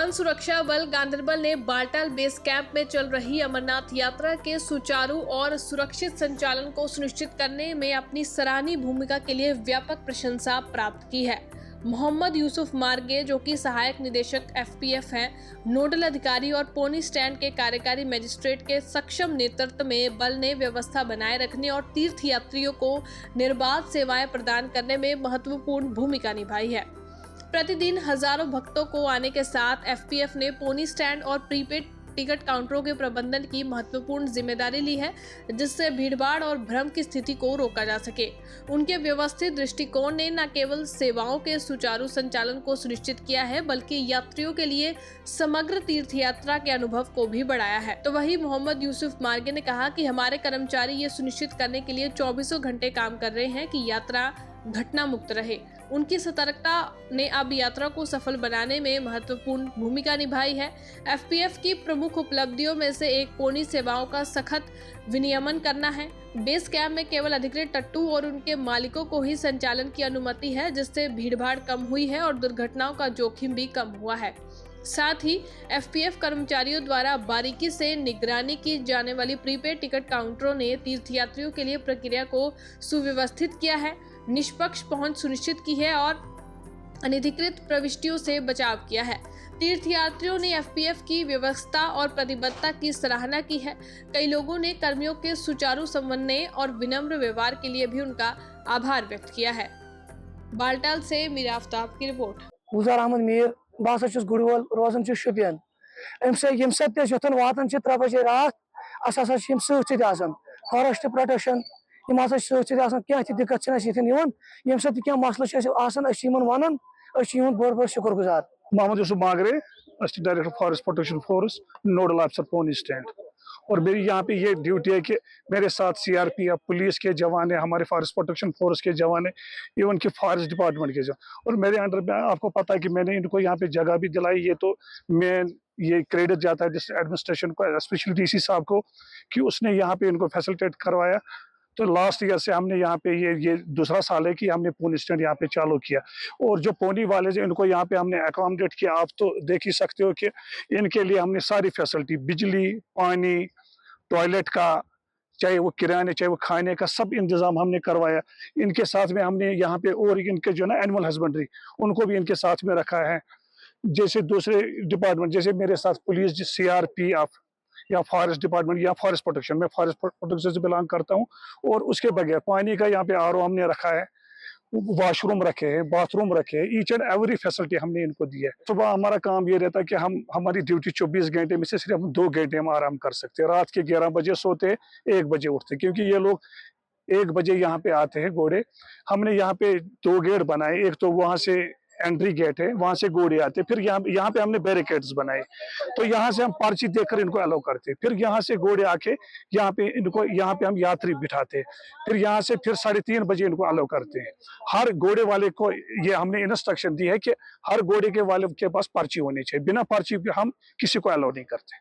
One सुरक्षा बल गांधरबल ने बालटाल बेस कैंप में चल रही अमरनाथ यात्रा के सुचारू और सुरक्षित संचालन को सुनिश्चित करने में अपनी सराहनीय भूमिका के लिए व्यापक प्रशंसा प्राप्त की है। मोहम्मद यूसुफ मार्गे, जो कि सहायक निदेशक एफपीएफ हैं, नोडल अधिकारी और पोनी स्टैंड के कार्यकारी मजिस्ट्रेट के सक्षम नेतृत्व में बल ने व्यवस्था बनाए रखने और तीर्थ यात्रियों को निर्बाध सेवाएं प्रदान करने में महत्वपूर्ण भूमिका निभाई है। प्रतिदिन हजारों भक्तों को आने के साथ एफपीएफ ने पोनी स्टैंड और प्रीपेड टिकट काउंटरों के प्रबंधन की महत्वपूर्ण जिम्मेदारी ली है, जिससे भीड़भाड़ और भ्रम की स्थिति को रोका जा सके। उनके व्यवस्थित दृष्टिकोण ने न केवल सेवाओं के सुचारू संचालन को सुनिश्चित किया है, बल्कि यात्रियों के लिए समग्र तीर्थ यात्रा के अनुभव को भी बढ़ाया है। तो वहीं मोहम्मद यूसुफ मार्गे ने कहा कि हमारे कर्मचारी ये सुनिश्चित करने के लिए 24 घंटे काम कर रहे हैं कि यात्रा घटना मुक्त रहे। उनकी सतर्कता ने अब यात्रा को सफल बनाने में महत्वपूर्ण भूमिका निभाई है। एफपीएफ की प्रमुख उपलब्धियों में से एक पोनी सेवाओं का सख्त विनियमन करना है। बेस कैंप में केवल अधिकृत टट्टू और उनके मालिकों को ही संचालन की अनुमति है, जिससे भीड़भाड़ कम हुई है और दुर्घटनाओं का जोखिम भी कम हुआ है। साथ ही एफपीएफ कर्मचारियों द्वारा बारीकी से निगरानी की जाने वाली प्रीपेड टिकट काउंटरों ने तीर्थयात्रियों के लिए प्रक्रिया को सुव्यवस्थित किया है, निष्पक्ष पहुंच सुनिश्चित की है और अनधिकृत प्रविष्टियों से बचाव किया है। तीर्थयात्रियों ने एफपीएफ की व्यवस्था और प्रतिबद्धता की सराहना की है। कई लोगों ने कर्मियों के सुचारू समन्वय और विनम्र व्यवहार के लिए भी उनका आभार व्यक्त किया है। बालटाल से मीर आफ्ताब की रिपोर्ट। गुजार अहमद मीर, बह गुड़वल रोजान शुपियन। योतन वातान 3 बजे रात सत फॉरेस्ट प्रोटेक्शन क्या दिक्कत ये मसल वन बहुत बहुत शुक्रगुजार। Mohammad Yusuf Magray, assistant director forest protection force, nodal officer pony stand. और मेरी यहाँ पे ये ड्यूटी है कि मेरे साथ सीआरपीएफ, पुलिस के जवान है, हमारे फॉरेस्ट प्रोटेक्शन फोर्स के जवान है, इवन की फॉरेस्ट डिपार्टमेंट के जवान। और मेरे अंडर में आपको पता है कि मैंने इनको यहाँ पे जगह भी दिलाई। ये तो मैं ये क्रेडिट जाता है डिस्ट्रिक्ट एडमिनिस्ट्रेशन को, स्पेशली डीसी साहब को, कि उसने यहाँ पे इनको फैसिलिटेट करवाया। तो लास्ट ईयर से हमने यहाँ पे ये दूसरा साल है कि हमने पोनी स्टैंड यहाँ पे चालू किया। और जो पोनी वाले जो इनको यहाँ पे हमने अकोमोडेट किया, आप तो देख ही सकते हो कि इनके लिए हमने सारी फैसिलिटी, बिजली, पानी, टॉयलेट का, चाहे वो किराने, चाहे वो खाने का, सब इंतजाम हमने करवाया। इनके साथ में हमने यहाँ पे और इनके जो ना एनिमल हस्बेंड्री, उनको भी इनके साथ में रखा है। जैसे दूसरे डिपार्टमेंट, जैसे मेरे साथ पुलिस, सीआरपीएफ या फॉरेस्ट डिपार्टमेंट या फॉरेस्ट प्रोटेक्शन, मैं फॉरेस्ट प्रोटेक्शन से बिलोंग करता हूँ। और उसके बगैर पानी का यहाँ पे आरओ हमने रखा है, वॉशरूम रखे हैं, बाथरूम रखे हैं, ईच एंड एवरी फैसिलिटी हमने इनको दी है। सुबह हमारा काम ये रहता है कि हमारी ड्यूटी 24 घंटे में से सिर्फ 2 घंटे हम आराम कर सकते हैं। रात के 11 बजे सोते, 1 बजे उठते, क्योंकि ये लोग 1 बजे यहाँ पे आते हैं घोड़े। हमने यहाँ पे 2 गेट बनाए, एक तो वहां से एंट्री गेट है, वहां से घोड़े आते, फिर यहाँ पे हमने बैरिकेड्स बनाए। तो यहाँ से हम पर्ची देकर इनको अलाउ करते, फिर यहाँ से घोड़े आके यहाँ पे हम यात्री बिठाते, फिर यहाँ से फिर 3:30 बजे इनको अलाउ करते हैं। हर घोड़े वाले को ये हमने इंस्ट्रक्शन दी है कि हर घोड़े के वाले के पास पर्ची होनी चाहिए, बिना पर्ची के हम किसी को अलाउ नहीं करते।